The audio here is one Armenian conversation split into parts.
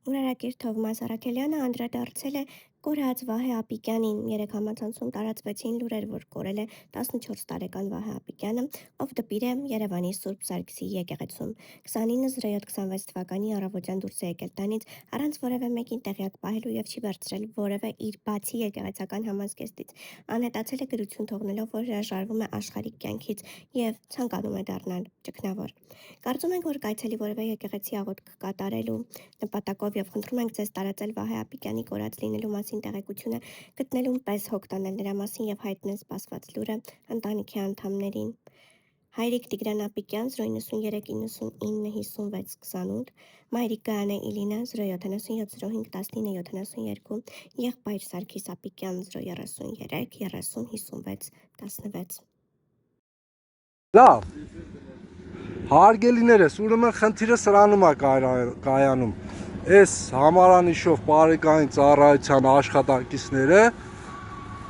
Ուրարակիր Թովմաս Արաքելյանը անդրադարձել է կորած Վահե Ապիկյանին։ Երեկ համացանցում տարածվեցին լուրեր, որ կորել է 14 տարեկան Վահե Ապիկյանը, ով դպիր է Երևանի Սուրբ Սարգիսի եկեղեցում։ 29/07/26 թվականի առավոտյան դուրս է եկել տանից առանց որևէ մեկին տեղյակ պահելու եւ չի բարձրել որևէ իր բացի եկեղեցական համազգեստից։ Անհետացել է գրություն թողնելով, որ հրաժարվում է աշխարհիկ կյանքից եւ ցանկանում է դառնալ ճգնավոր։ Կարծում ենք, որ կայցելի որևէ եկեղեցի աղոթք կատարելու նպատակով եւ խնդրում ենք ձեզ տարածել Վահե Ապիկյանի կորած լինելու մասին տեղեկությունը գտնելուն պես հոգ տանել նրա մասին եւ հայտնել սպասված լուրը ընտանիքի անդամներին։ Հայրիկ Տիգրան Ապիկյան 093 99 56 28, մայրիկ Գայանե Իլինա 077 05 19 72, եղբայր Սարգիս Ապիկյան 033 30 56 16։ Լավ, հարգելիներս, ուրեմն խնդիրը սրանում է կայանում։ Այս համարանիշով բարեկային ծառայության աշխատակիցները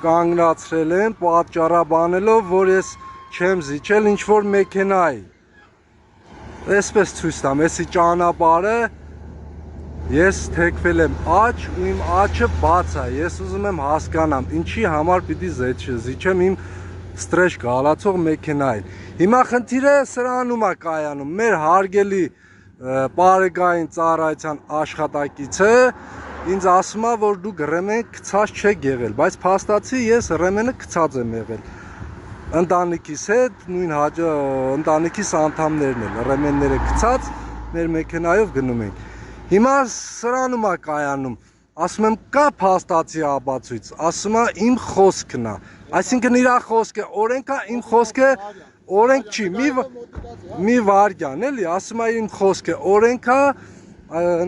կանգնացրել են պատճառաբանելով, որ ես չեմ զիջել ինչ-որ մեքենայի։ Այսպես ցույց տամ, էսի ճանապարհը ես թեքվել եմ աջ ու իմ աջը բաց է։ Ես ուզում եմ հասկանամ, ինչի համար պիտի զիջեմ իմ ստրեջ գալացող մեքենային։ Հիմա խնդիրը սրանում է կայանում։ Մեր հարգելի բարեկային ծառայության աշխատակիցը ինձ ասում է, որ դուք ռեմեն գցած չեք եղել, բայց փաստացի ես ռեմենը գցած եմ եղել։ Ընտանիքիս հետ, նույն ընտանիքիս անդամներն էլ ռեմենները գցած մեր մեքենայով գնում ենք։ Հիմա սրանում է կայանում։ Ասում եմ կա փաստացի ապացույց, ասում է իմ խոսքն է, այսինքն իր խոսքը օրենք է, իմ խոսքը օրենք չի, մի վարյան էլի, ասում է իմ խոսքը օրենք է,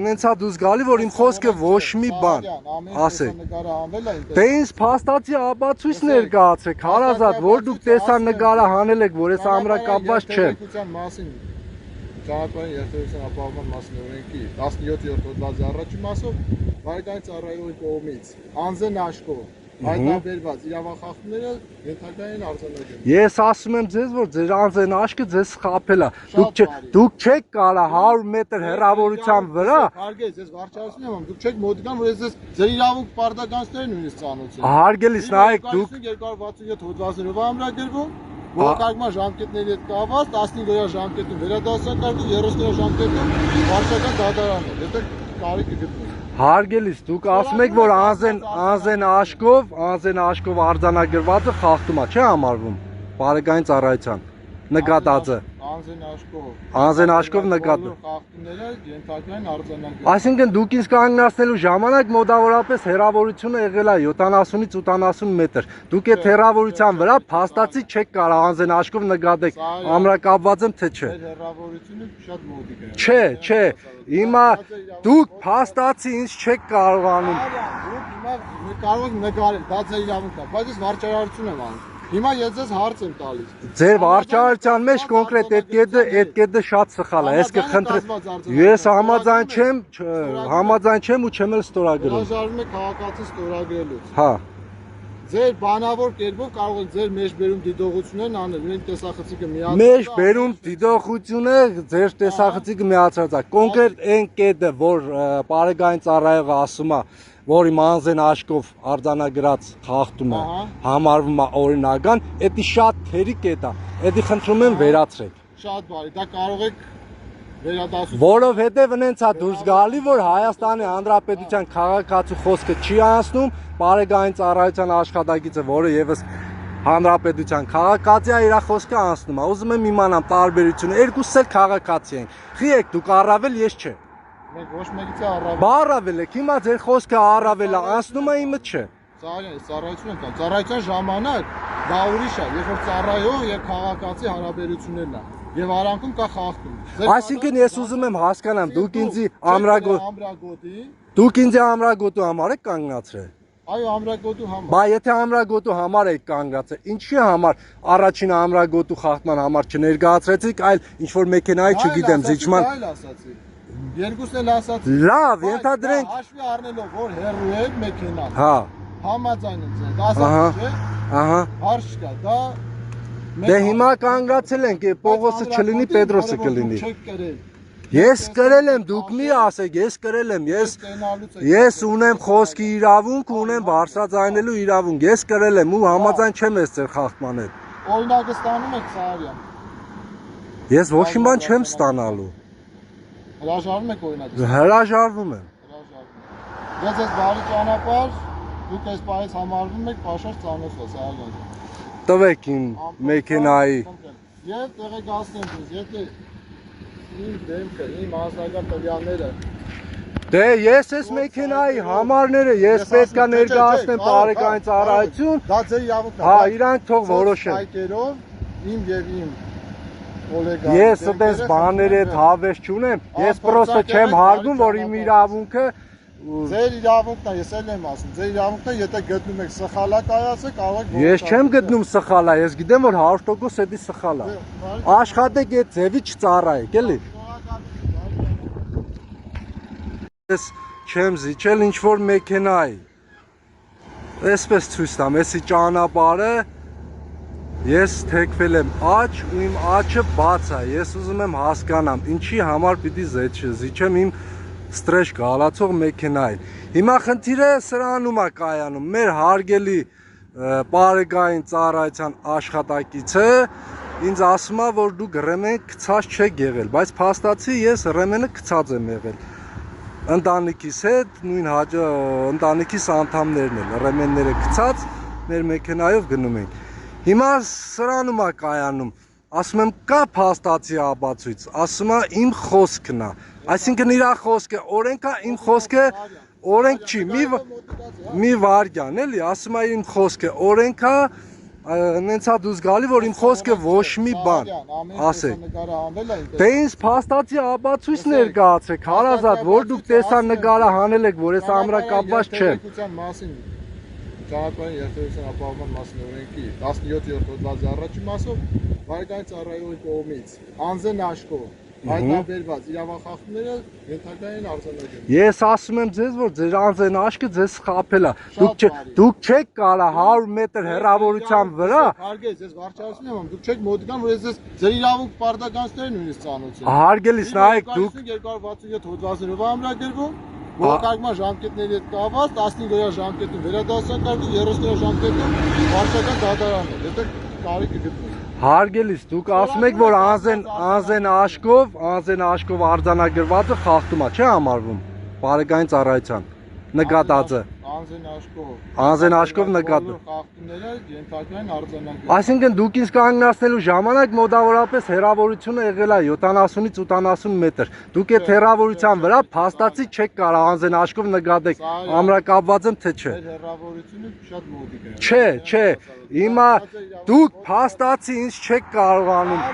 նենց է դուս գալի, որ իմ խոսքը ոչ մի բան ասեք։ Դե ինձ փաստացի ապացույց ներկայացրեք, հարազատ, որ դուք տեսան նկարը հանել եք, որ ես ամրակապված չեմ։ Ճանապարհային երթևեկության ապահովման մասին օրենքի 17-րդ հոդվածի առաջին մասով բարեկային ծառայողի կողմից անձն աշխով հայտնաբերված իրավախախտումները ենթակային են արձանագրել։ Ես ասում եմ ձեզ, որ ձեր անձն աշխը ձեզ խաբել է։ Դուք չեք կարա 100 մետր հեռավորության վրա։ Հարգելի, ես վարչարություն եմ, դուք չեք մոտիկան, որ ես ձեր իրավունք պարտականությունները նույնիսկ ծանոթ եմ։ Հարգելիս, նայեք դուք 267 հոդվածներով ամրագրվում Ողակարգման ժամկետների հետ կապված 15-օրյա ժամկետում վերադասակարգում 30-օրյա ժամկետում վարչական դատարաններ, եթե կարիք գտնվի։ Հարգելիս, դուք ասում եք, որ անձեն աշխով արձանագրվածը խախտում է, չէ՞ համարվում բարեկային ծառայության նկատածը։ Անձեն աշխով նկատը։ Խախտումները ենթակային արձանագրում։ Այսինքն դուք ինձ կանգնացնելու ժամանակ մոտավորապես հեռավորությունը եղել է 70-ից 80 մետր։ Դուք այդ հեռավորության վրա փաստացի չեք կարող անձեն աշխով նկատեք, ամրակապված եմ թե չէ։ Հեռավորությունը շատ մոտիկ է։ Չէ, հիմա դուք փաստացի ինձ չեք կարողանում։ Դուք հիմա կարող եք նկարել, դա ձեր իրավունքն է, բայց ես վարչարություն եմ անում։ Հիմա ես ձեզ հարց եմ տալիս։ Ձեր վարչարության մեջ կոնկրետ այդ կետը շատ սխալ է։ Ես համաձայն չեմ ու չեմ էլ ստորագրում։ Հրաժարվում եք քաղաքացի ստորագրելուց։ Հա։ Ձեր բանավոր կերպով կարող եք ձեր մեջբերում դիտողություններն անել, նույն տեսախցիկը միացնել։ Մեջբերում դիտողությունը ձեր տեսախցիկը միացած է։ Կոնկրետ այն կետը, որ բարեկային ծառայողը ասում է, որ իմ անձեն աշխով արձանագրած խախտումը համարվում է օրինական, դա շատ թերի կետ է։ Դա խնդրում եմ վերացրեք։ Շատ բարի, դա կարող եք վերադասել։ Որովհետև նենց է դուրս գալի, որ Հայաստանի Հանրապետության քաղաքացու խոսքը չի անցնում, բարեկային ծառայության աշխատակիցը, որը եւս Հանրապետության քաղաքացի է, իր խոսքը անցնում է։ Ուզում եմ իմանամ տարբերությունը, երկուսս էլ քաղաքացի են։ Խի եք դուք առավել, ես չէ։ Մենք ոչ մեկից առավել։ Բա առավել եք, հիմա ձեր խոսքը առավել է, անցնում է իմը չէ։ Ծառայություն եմ կան։ Ծառայության ժամանակ դա ուրիշ է, երբ որ ծառայող եւ քաղաքացի հարաբերություններն է։ Եվ արանքում կա խախտում։ Այսինքն ես ուզում եմ հասկանամ, դուք ինձ ամրագոտու համար եք կանգնացրել։ Այո, ամրագոտու համար։ Բա եթե ամրագոտու համար եք կանգնացել, ինչի համար առաջին ամրագոտու խախտման համար չներկայացրեցիք, այլ ինչ որ մեքենայի, չգիտեմ, զիջման։ Այլ ասացի։ Երկուսն էլ ասացի։ Լավ, ենթադրենք հաշվի առնելով, որ հեռու է մեքենան։ Հա։ Համաձայն եմ ձեզ, ասացի, չէ՞։ Ահա։ Հարց չկա, դա Դե հիմա կանգնացել ենք, Պողոսը չլինի, Պետրոսը կլինի։ Չեք կրել Ես կրել եմ, դուք մի ասեք, ես կրել եմ, ես ունեմ խոսքի իրավունք, ունեմ բարձրաձայնելու իրավունք, ես կրել եմ ու համաձայն չեմ ես ձեր խախտման հետ։ Օրինակը ստանում եք Սարյան։ Ես ոչ մի բան չեմ ստանալու։ Հրաժարվում եք օրինակը։ Հրաժարվում եմ։ Ես ես բարի ճանապարհ, դուք այս պահից համարվում եք պաշար ծանոթը Սարյան։ Տվեք իմ մեքենայի։ Եվ տեղեկացնեմ ձեզ, եթե իմ դեմքը, իմ անձնական տվյալները Դե ես ես մեքենայի համարները ես պետք է ներկայացնեմ բարեկային ծառայություն։ դա ձեր իրավունքն է։ Հա, իրանք թող որոշեն։ Այկերով իմ եւ իմ գոլեգայի Ես այդպես բաների հետ հավես չունեմ։ Ես պրոստը չեմ հարգում, որ իմ իրավունքը ձեր իրավունքն է, ես էլ եմ ասում, ձեր իրավունքն է, եթե գտնում եք սխալա կայացը, կարող եք Ես չեմ գտնում սխալա, ես գիտեմ որ 100% էդի սխալա։ Աշխատեք այդ ձևի չծառայեք, էլի։ Ես չեմ զիջել ինչ որ մեքենայի։ Այսպես ցույց տամ, էսի ճանապարհը ես թեքվել եմ աջ ու իմ աջը բաց է։ Ես ուզում եմ հասկանամ, ինչի համար պիտի զիջեմ իմ ստրեջ գալացող մեքենայի։ Հիմա խնդիրը սրանում է կայանում։ Մեր հարգելի բարեկային ծառայության աշխատակիցը ինձ ասում է, որ դուք ռեմեն գցած չեք եղել, բայց փաստացի ես ռեմենը գցած եմ եղել։ Ընտանիքիս հետ, նույն ընտանիքիս անդամներն են, ռեմենները գցած, մեր մեքենայով գնում ենք։ Հիմա սրանում է կայանում, ասում եմ կա փաստացի ապացույց, ասում է իմ խոսքն է, այսինքն իր խոսքը օրենք է, իմ խոսքը օրենք չի, մի վարքյան էլի, ասում է իմ խոսքը օրենք է, նենցա դուզ գալի, որ իմ խոսքը ոչ մի բան ասեք։ Դե ինձ փաստացի ապացույց ներկայացրեք, հարազատ, որ դուք տեսան նկարը հանել եք, որ ես ամրակապված չեմ։ Ճանապարհային երթևեկության ապահովման մասին օրենքի 17-րդ հոդվածի առաջին մասով բարեկային ծառայողի կողմից անձն աշկով հայտնաբերված իրավախախտումները ենթակա են արձանագրվում։ Ես ասում եմ ձեզ, որ ձեր անձն աշկը ձեզ խաբել է։ Դուք չեք կարա 100 մետր հեռավորության վրա։ Հարգելիս, ես վարչարություն եմ, դուք չեք մոտիկան, որ ես ձեր իրավունք պարտականությունները նույնիսկ ծանոթ եմ։ Հարգելիս, նայեք, դուք 267 հոդվածներով ամրագրվում Որակարգման ժամկետների հետ կապված 15 օրյա ժամկետում վերադասական 30 օրյա ժամկետում վարչական դատարանն է, եթե կարիք գտնվի։ Հարգելիս, դուք ասում եք, որ անձեն աշկով արձանագրվածը խախտում է, չէ՞ համարվում բարեկային ծառայության նկատածը։ Անձեն աշկով նկատում։ Խախտումները ենթակա են արձանագրվում։ Այսինքն դուք ինձ կանգնացնելու ժամանակ մոտավորապես հեռավորությունը եղել է 70-ից 80 մետր։ Դուք այդ հեռավորության վրա փաստացի չեք կարող անձեն աշկով նկատեք, ամրակապված եմ թե չէ։ Հեռավորությունը շատ մոտիկ է։ Չէ, հիմա դուք փաստացի ինձ չեք կարողանում։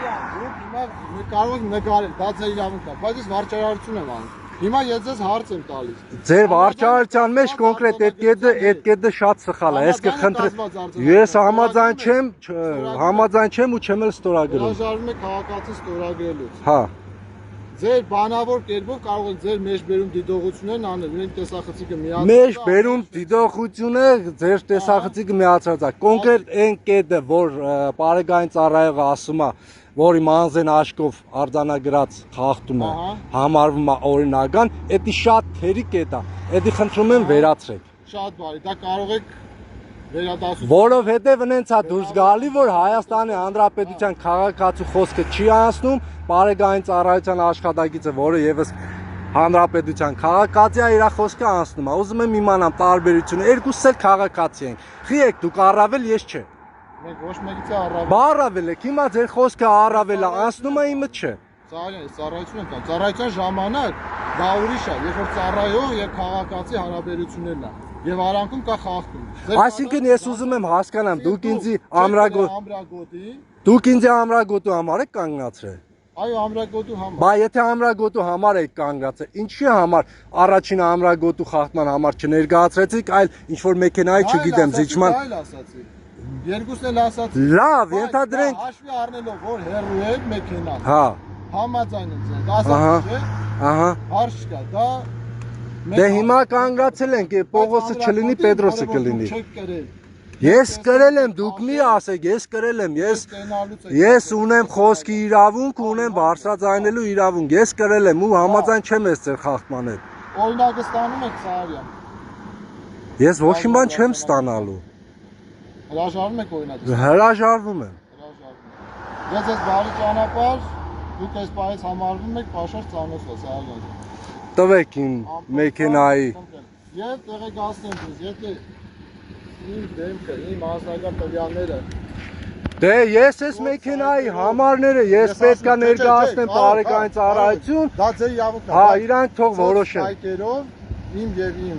Դուք կարող եք նկարել, դա ձեր իրավունքն է, բայց ես վարչարություն եմ անում։ Հիմա ես ձեզ հարց եմ տալիս։ Ձեր վարչարության մեջ կոնկրետ այդ կետը շատ սխալ է։ Ես կխնդրեմ։ Ես համաձայն չեմ ու չեմ էլ ստորագրում։ Հրաժարվում եք քաղաքացի ստորագրելուց։ Հա։ Ձեր բանավոր կերպով կարող եք ձեր մեջբերում դիտողություններն անել, ունենք տեսախցիկը միացած։ Մեջբերում դիտողությունը ձեր տեսախցիկը միացած է։ Կոնկրետ այն կետը, որ բարեկային ծառայողը ասում է, որ իմ անձեն աշկով արձանագրած խախտումը համարվում է օրինական, դա շատ թերի կետ է։ Դա խնդրում եմ վերացրեք։ Շատ բարի, դա կարող եք վերադասել։ Որովհետև նենց է դուրս գալի, որ Հայաստանի Հանրապետության քաղաքացու խոսքը չի անցնում, բարեկային ծառայության աշխատակիցը, որը եւս Հանրապետության քաղաքացի է, իր խոսքը անցնում է։ Ուզում եմ իմանամ տարբերությունը, երկուսս էլ քաղաքացի ենք։ Խի եք դուք առավել, ես չէ։ Մենք ոչ մեկից առավել։ Բա առավել եք, հիմա ձեր խոսքը առավել է, անցնում է իմը չէ։ Ծառայություն եմ կան։ Ծառայության ժամանակ դա ուրիշ է, երբ որ ծառայող եւ քաղաքացի հարաբերություններն են։ Եվ արանքում կա խախտում։ Այսինքն ես ուզում եմ հասկանամ, դուք ինձ ամրագոտու համար եք կանգնացրել։ Այո, ամրագոտու համար։ Բա եթե ամրագոտու համար եք կանգնացել, ինչի համար առաջին ամրագոտու խախտման համար չներկայացրեցիք, այլ ինչ որ մեքենայի, չգիտեմ, զիջման։ Այլ ասացի։ Երկուսն էլ ասացի։ Լավ, ենթադրենք հաշվի առնելով, որ հեռու է մեքենան։ Հա։ Համաձայն եմ ձեզ, ասացի չէ։ Ահա։ Հարց կա, դա Դե հիմա կանգնացել ենք, Պողոսը չլինի, Պետրոսը կլինի։ Չեք կրել Ես կրել եմ, դուք մի ասեք, ես կրել եմ, ես ունեմ խոսքի իրավունք, ունեմ բարձրաձայնելու իրավունք, ես կրել եմ ու համաձայն չեմ ես ձեր խախտման հետ։ Օրինակը ստանում եք Սարյան։ Ես ոչ մի բան չեմ ստանալու։ Հրաժարվում եք օրինակը։ Հրաժարվում եմ։ Ես ես բարի ճանապարհ, դուք այս պահից համարվում եք պաշար ծանոթ Սարյան։ Տվեք իմ մեքենայի։ Եվ տեղեկացնեմ ձեզ, եթե իմ դեմքը, իմ անձնական տվյալները Դե ես ես մեքենայի համարները ես պետք է ներկայացնեմ բարեկային ծառայություն։ դա ձեր իրավունքն է։ Հա, իրանք թող որոշեն։ Այկերով իմ եւ իմ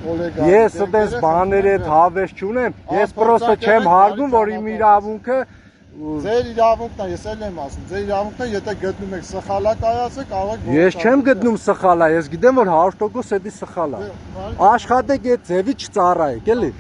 գոլեգա։ Ես այդպես բաների հետ հավես չունեմ։ Ես պրոստը չեմ հարգում, որ իմ իրավունքը Ձեր իրավունքն է, ես էլ եմ ասում, ձեր իրավունքն է, եթե գտնում եք սխալա կայացը, կարող եք Ես չեմ գտնում սխալա, ես գիտեմ որ 100% էդի սխալա։ Աշխատեք այդ ձևի չծառայեք, էլի։